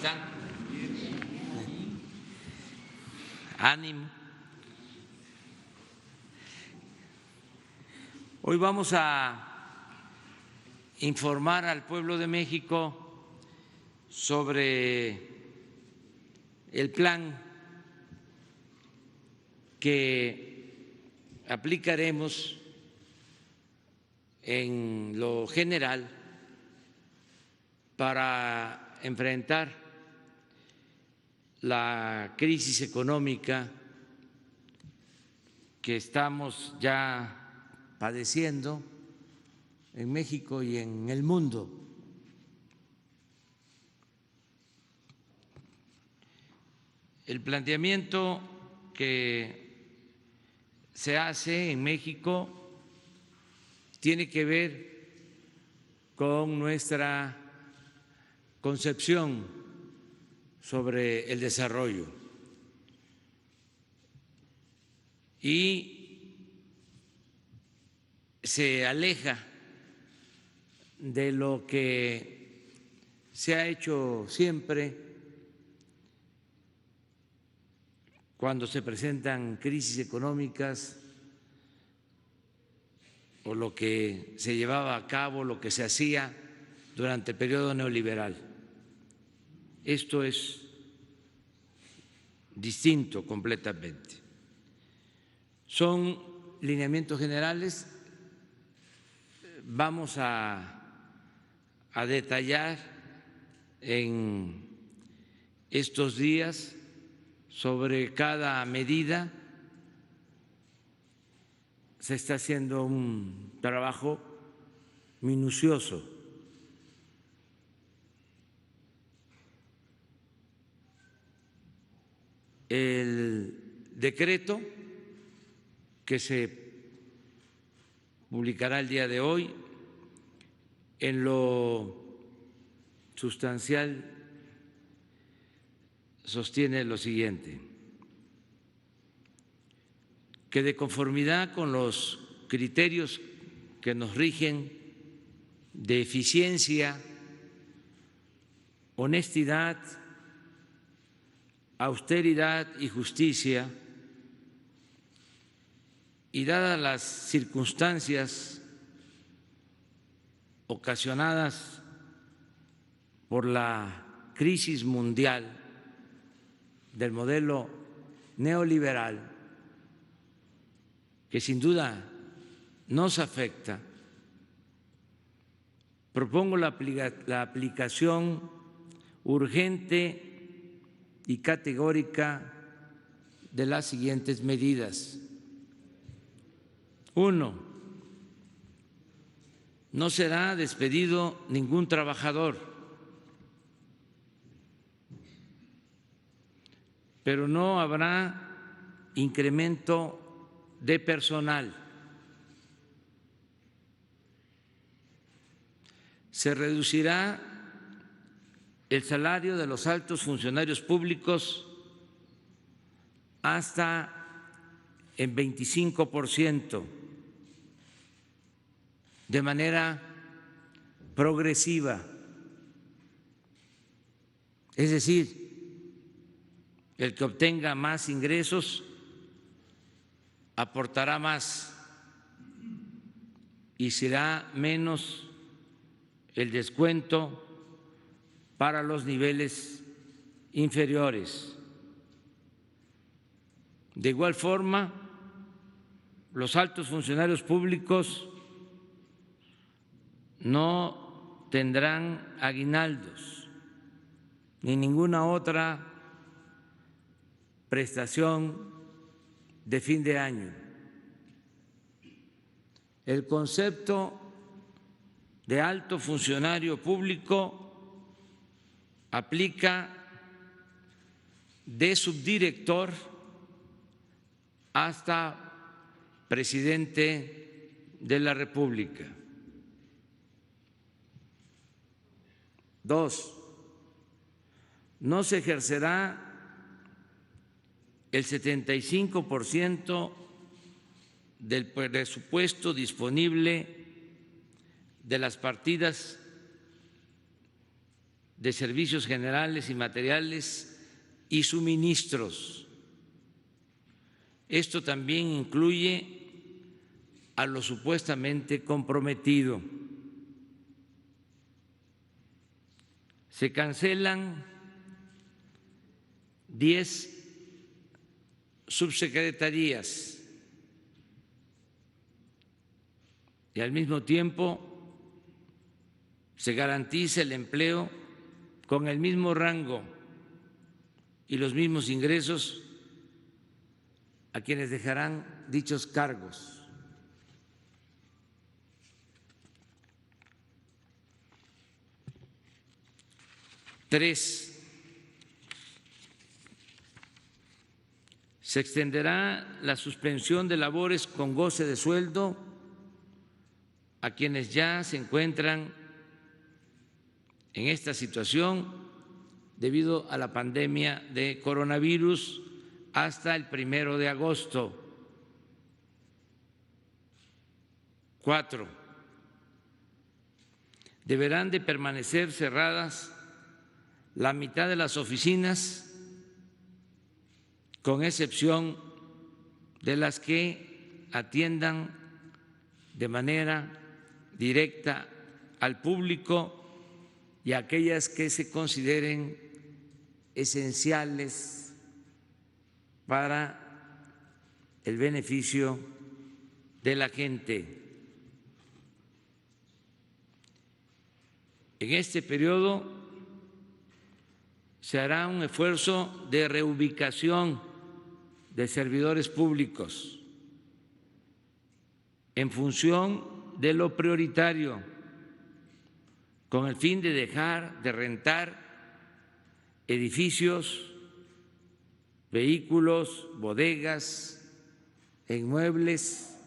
están? Ánimo. Hoy vamos a informar al pueblo de México sobre el plan que aplicaremos en lo general para enfrentar la crisis económica que estamos ya padeciendo en México y en el mundo. El planteamiento que se hace en México tiene que ver con nuestra concepción sobre el desarrollo y se aleja de lo que se ha hecho siempre cuando se presentan crisis económicas o lo que se llevaba a cabo, lo que se hacía durante el periodo neoliberal. Esto es distinto completamente. Son lineamientos generales. Vamos a detallar en estos días sobre cada medida. Se está haciendo un trabajo minucioso. El decreto que se publicará el día de hoy, en lo sustancial sostiene lo siguiente: que de conformidad con los criterios que nos rigen de eficiencia, honestidad, austeridad y justicia, y dadas las circunstancias ocasionadas por la crisis mundial del modelo neoliberal, que sin duda nos afecta, propongo la aplicación urgente y categórica de las siguientes medidas. 1. No será despedido ningún trabajador, pero no habrá incremento de personal. Se reducirá el salario de los altos funcionarios públicos hasta en 25%, de manera progresiva. Es decir, el que obtenga más ingresos aportará más y será menos el descuento para los niveles inferiores. De igual forma, los altos funcionarios públicos no tendrán aguinaldos ni ninguna otra prestación de fin de año. El concepto de alto funcionario público aplica de subdirector hasta presidente de la República. 2. No se ejercerá el 75% del presupuesto disponible de las partidas de servicios generales y materiales y suministros. Esto también incluye a lo supuestamente comprometido. Se cancelan 10 subsecretarías y al mismo tiempo se garantiza el empleo con el mismo rango y los mismos ingresos a quienes dejarán dichos cargos. Tres, se extenderá la suspensión de labores con goce de sueldo a quienes ya se encuentran en esta situación debido a la pandemia de coronavirus hasta el 1 de agosto. 4, deberán de permanecer cerradas la mitad de las oficinas, con excepción de las que atiendan de manera directa al público y aquellas que se consideren esenciales para el beneficio de la gente. En este periodo se hará un esfuerzo de reubicación de servidores públicos en función de lo prioritario, con el fin de dejar de rentar edificios, vehículos, bodegas, inmuebles,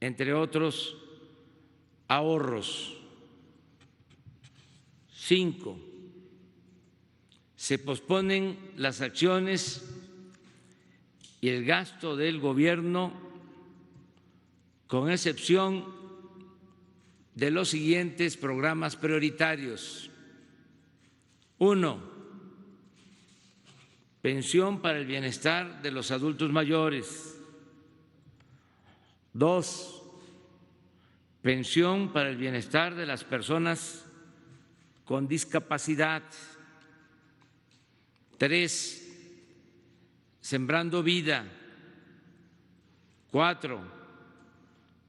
entre otros ahorros. 5, se posponen las acciones y el gasto del gobierno con excepción de los siguientes programas prioritarios. 1, pensión para el bienestar de los adultos mayores. 2, pensión para el bienestar de las personas con discapacidad. 3, Sembrando Vida. 4,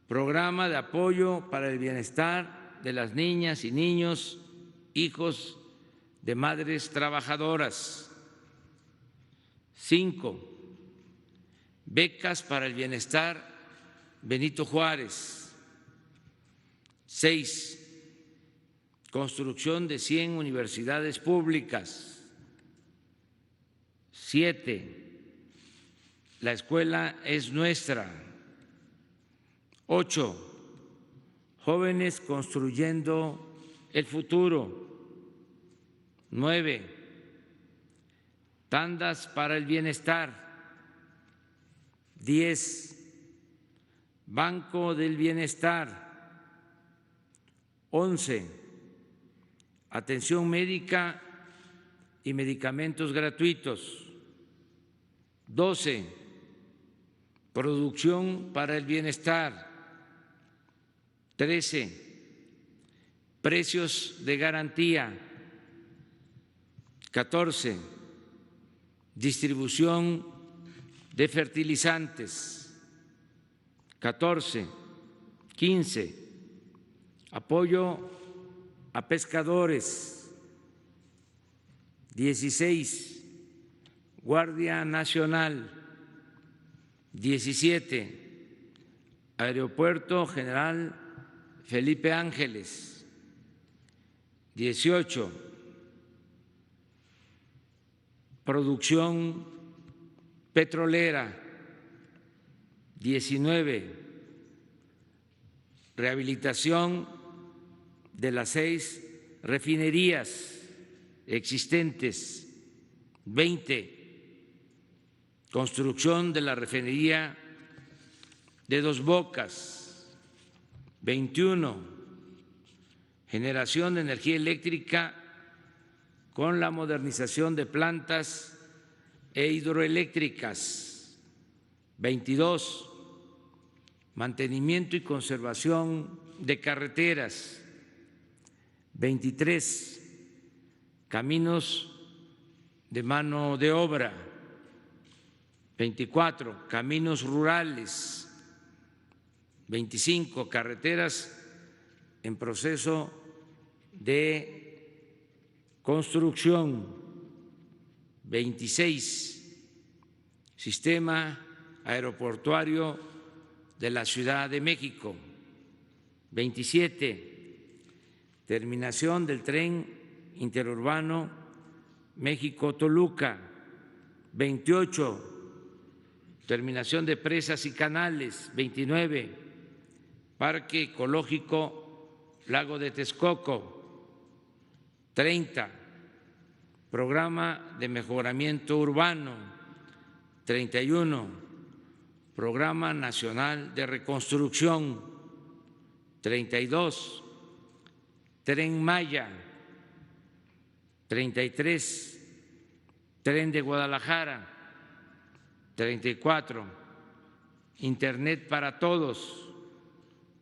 programa de apoyo para el bienestar de las niñas y niños, hijos de madres trabajadoras. 5, becas para el bienestar Benito Juárez. 6, construcción de 100 universidades públicas. 7, la escuela es nuestra. 8, jóvenes construyendo el futuro. 9, tandas para el bienestar. 10, Banco del Bienestar. 11, atención médica y medicamentos gratuitos. 12, producción para el bienestar. 13, precios de garantía. 14, distribución de fertilizantes. 14, 15, apoyo a pescadores. 16, Guardia Nacional. 17, Aeropuerto General Felipe Ángeles. 18, producción petrolera. 19, rehabilitación de las 6 refinerías existentes. 20, construcción de la refinería de Dos Bocas. 21, generación de energía eléctrica con la modernización de plantas e hidroeléctricas. 22, mantenimiento y conservación de carreteras. 23, caminos de mano de obra. 24, caminos rurales. 25, carreteras en proceso de construcción. 26, sistema aeroportuario de la Ciudad de México. 27, terminación del tren interurbano México-Toluca. 28, terminación de presas y canales. 29, Parque Ecológico Lago de Texcoco. 30, Programa de Mejoramiento Urbano. 31, Programa Nacional de Reconstrucción. 32, Tren Maya. 33, Tren de Guadalajara. 34, Internet para todos.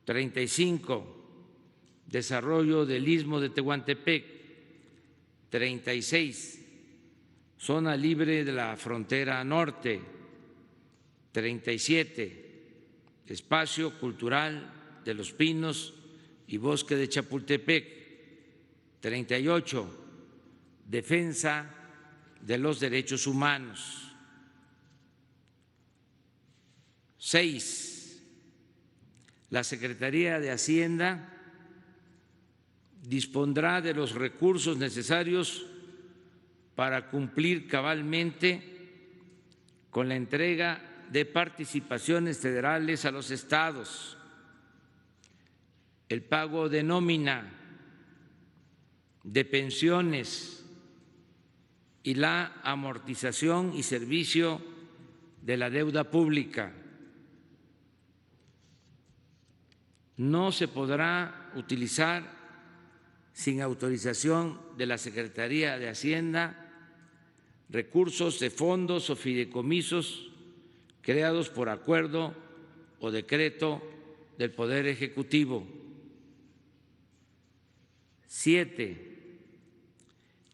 35, desarrollo del Istmo de Tehuantepec. 36, zona libre de la frontera norte. 37, espacio cultural de Los Pinos y Bosque de Chapultepec. 38, defensa de los derechos humanos. 6, la Secretaría de Hacienda dispondrá de los recursos necesarios para cumplir cabalmente con la entrega de participaciones federales a los estados, el pago de nómina, de pensiones y la amortización y servicio de la deuda pública. No se podrá utilizar sin autorización de la Secretaría de Hacienda recursos de fondos o fideicomisos creados por acuerdo o decreto del Poder Ejecutivo. 7,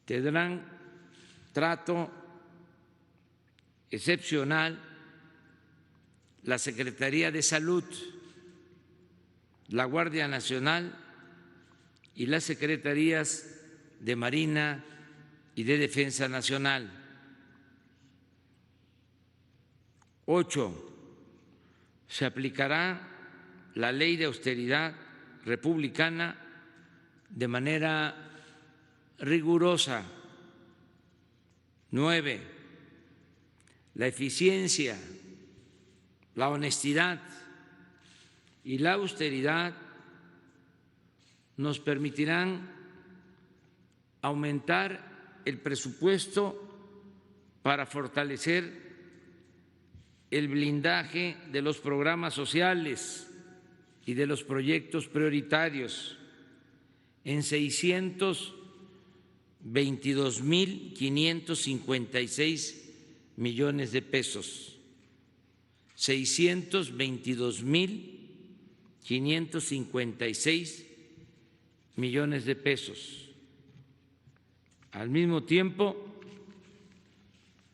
tendrán trato excepcional la Secretaría de Salud, la Guardia Nacional y las secretarías de Marina y de Defensa Nacional. 8, se aplicará la ley de austeridad republicana de manera rigurosa. 9, la eficiencia, la honestidad y la austeridad nos permitirán aumentar el presupuesto para fortalecer el blindaje de los programas sociales y de los proyectos prioritarios en 622,556 millones de pesos. 622,556 millones de pesos. Al mismo tiempo,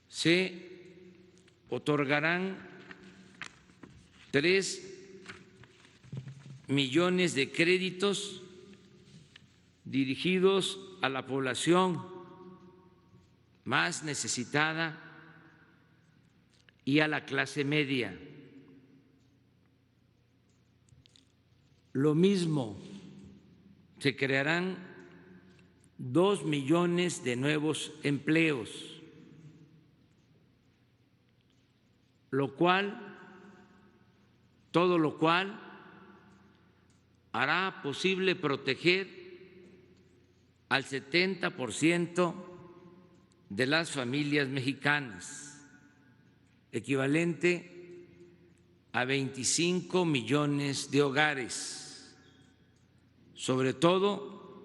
se otorgarán 3 millones de créditos dirigidos a la población más necesitada y a la clase media. Lo mismo, se crearán 2 millones de nuevos empleos, todo lo cual hará posible proteger al 70% de las familias mexicanas, equivalente a 25 millones de hogares, sobre todo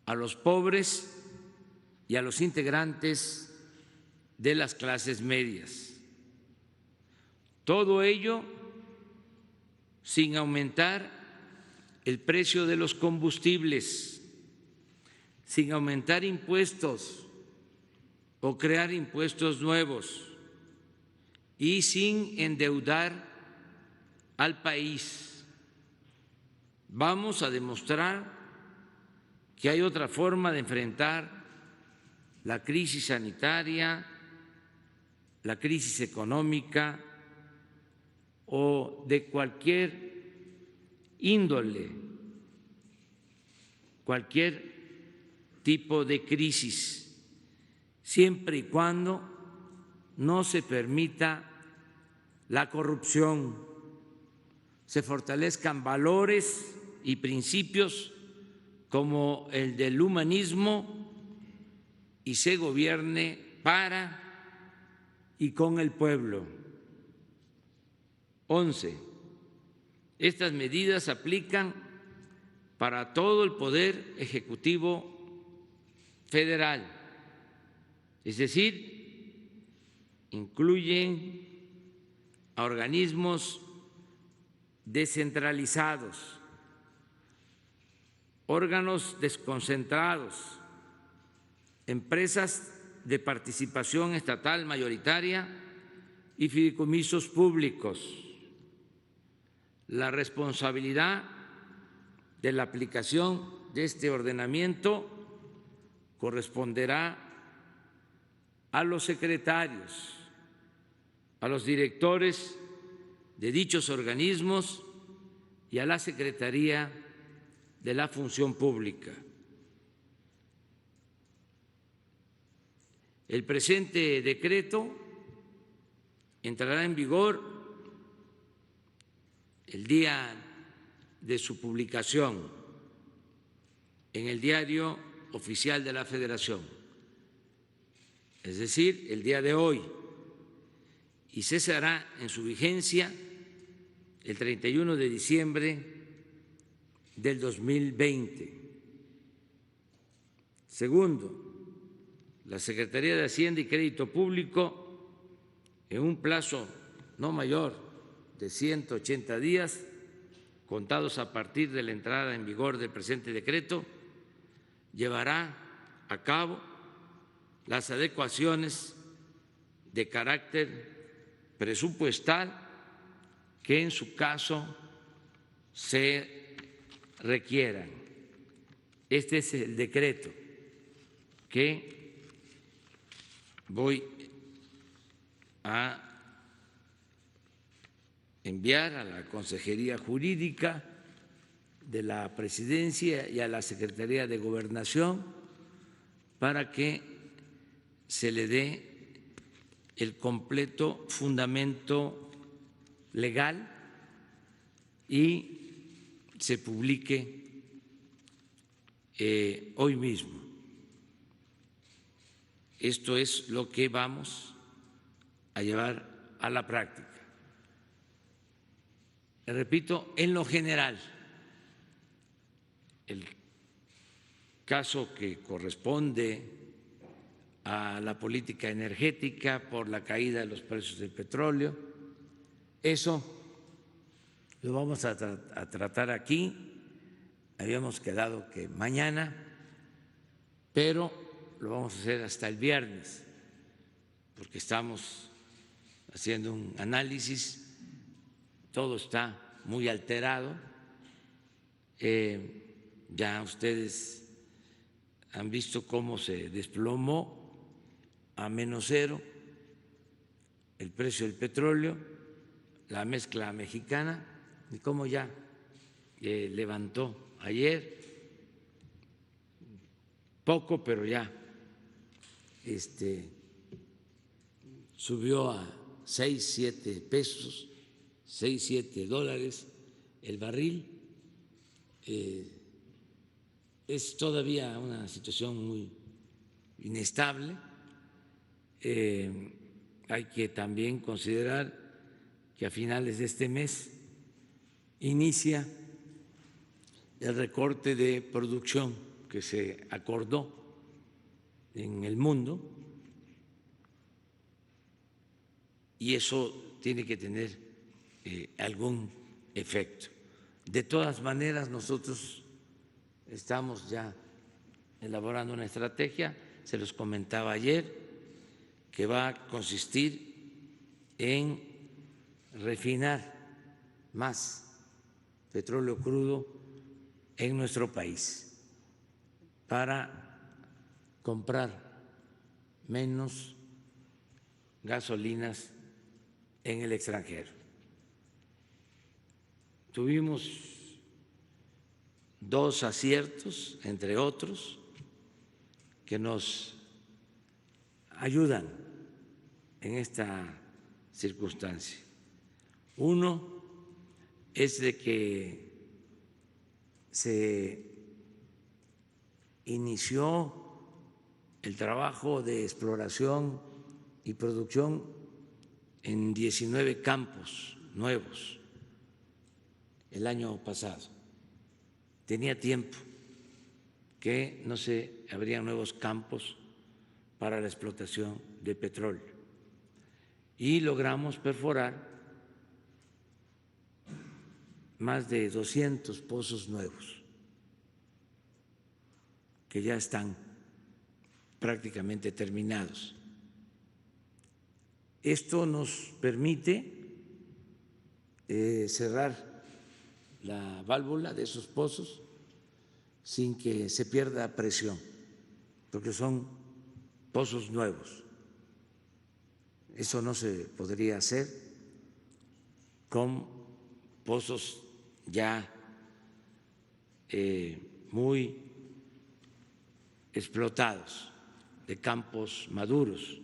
a los pobres y a los integrantes de las clases medias. Todo ello sin aumentar el precio de los combustibles, sin aumentar impuestos o crear impuestos nuevos y sin endeudar al país. Vamos a demostrar que hay otra forma de enfrentar la crisis sanitaria, la crisis económica o de cualquier índole, cualquier tipo de crisis, siempre y cuando no se permita la corrupción, se fortalezcan valores y principios como el del humanismo y se gobierne para y con el pueblo. 11. Estas medidas aplican para todo el Poder Ejecutivo Federal, es decir, incluyen a organismos descentralizados, órganos desconcentrados, empresas de participación estatal mayoritaria y fideicomisos públicos. La responsabilidad de la aplicación de este ordenamiento corresponderá a los secretarios, a los directores de dichos organismos y a la Secretaría de la Función Pública. El presente decreto entrará en vigor el día de su publicación en el Diario Oficial de la Federación, es decir, el día de hoy, y cesará en su vigencia el 31 de diciembre del 2020. Segundo, la Secretaría de Hacienda y Crédito Público, en un plazo no mayor de 180 días, contados a partir de la entrada en vigor del presente decreto, llevará a cabo las adecuaciones de carácter presupuestal que en su caso se requieran. Este es el decreto que voy a enviar a la Consejería Jurídica de la Presidencia y a la Secretaría de Gobernación para que se le dé el completo fundamento legal y se publique hoy mismo. Esto es lo que vamos a llevar a la práctica. Repito, en lo general, el caso que corresponde a la política energética por la caída de los precios del petróleo, eso lo vamos a tratar aquí. Habíamos quedado que mañana, pero lo vamos a hacer hasta el viernes, porque estamos haciendo un análisis. Todo está muy alterado, ya ustedes han visto cómo se desplomó a -0 el precio del petróleo, la mezcla mexicana, y cómo ya levantó ayer, poco, pero ya subió a 6, 7 pesos. 6, 7 dólares el barril. Es todavía una situación muy inestable. Hay que también considerar que a finales de este mes inicia el recorte de producción que se acordó en el mundo, y eso tiene que tener algún efecto. De todas maneras, nosotros estamos ya elaborando una estrategia, se los comentaba ayer, que va a consistir en refinar más petróleo crudo en nuestro país para comprar menos gasolinas en el extranjero. Tuvimos 2 aciertos, entre otros, que nos ayudan en esta circunstancia. Uno es de que se inició el trabajo de exploración y producción en 19 campos nuevos el año pasado. Tenía tiempo que no se abrían nuevos campos para la explotación de petróleo y logramos perforar más de 200 pozos nuevos que ya están prácticamente terminados. Esto nos permite cerrar la válvula de esos pozos sin que se pierda presión, porque son pozos nuevos. Eso no se podría hacer con pozos ya muy explotados, de campos maduros,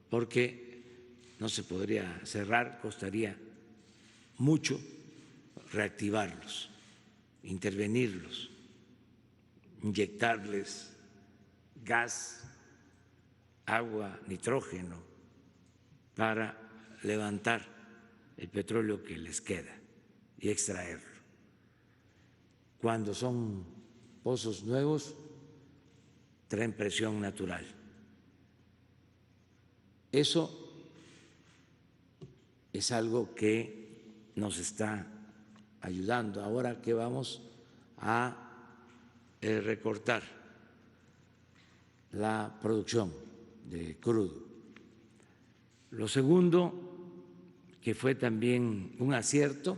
porque no se podría cerrar, costaría mucho reactivarlos, intervenirlos, inyectarles gas, agua, nitrógeno, para levantar el petróleo que les queda y extraerlo. Cuando son pozos nuevos, traen presión natural. Eso es algo que nos está ayudando. Ahora que vamos a recortar la producción de crudo. Lo segundo, que fue también un acierto,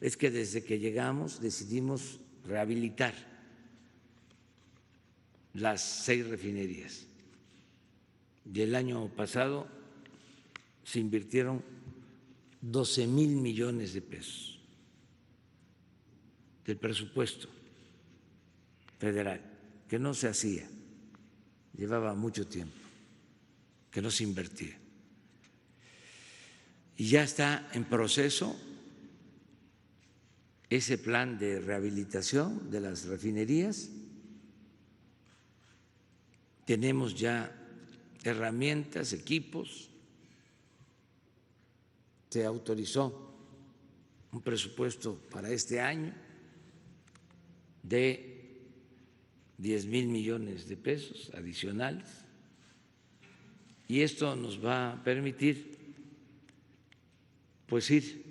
es que desde que llegamos decidimos rehabilitar las 6 refinerías. Y el año pasado se invirtieron 12,000 millones de pesos del presupuesto federal, que no se hacía, llevaba mucho tiempo que no se invertía. Y ya está en proceso ese plan de rehabilitación de las refinerías. Tenemos ya herramientas, equipos, se autorizó un presupuesto para este año de 10,000 millones de pesos adicionales, y esto nos va a permitir pues ir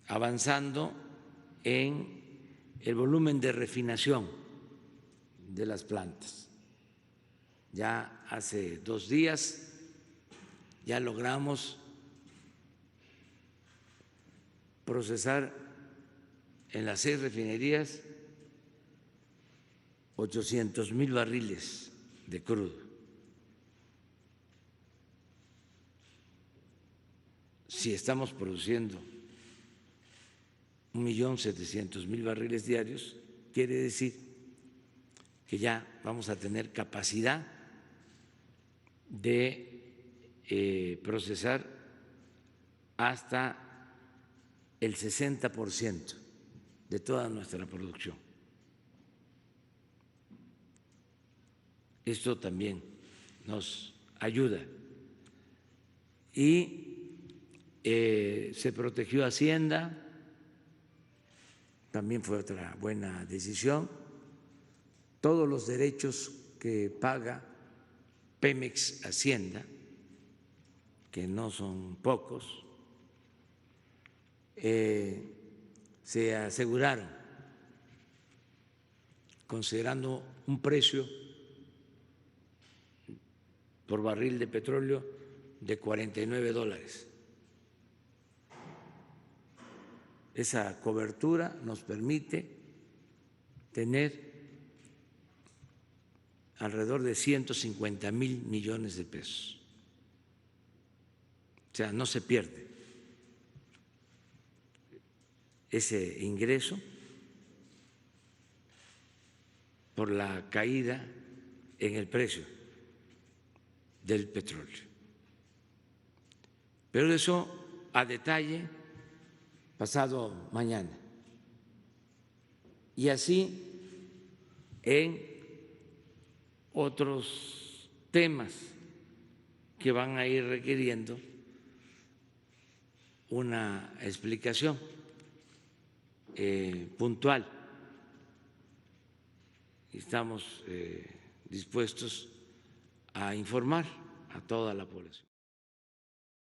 avanzando en el volumen de refinación de las plantas. Ya hace 2 días ya logramos procesar en las 6 refinerías 800,000 barriles de crudo. Si estamos produciendo 1,700,000 barriles diarios, quiere decir que ya vamos a tener capacidad de procesar hasta el 60% de toda nuestra producción. Esto también nos ayuda. Y se protegió Hacienda también fue otra buena decisión. Todos los derechos que paga Pemex Hacienda, que no son pocos, se aseguraron considerando un precio por barril de petróleo de $49. Esa cobertura nos permite tener alrededor de 150,000 millones de pesos. O sea, no se pierde ese ingreso por la caída en el precio del petróleo. Pero eso a detalle pasado mañana. Y así en otros temas que van a ir requiriendo una explicación puntual. Estamos dispuestos a informar a toda la población.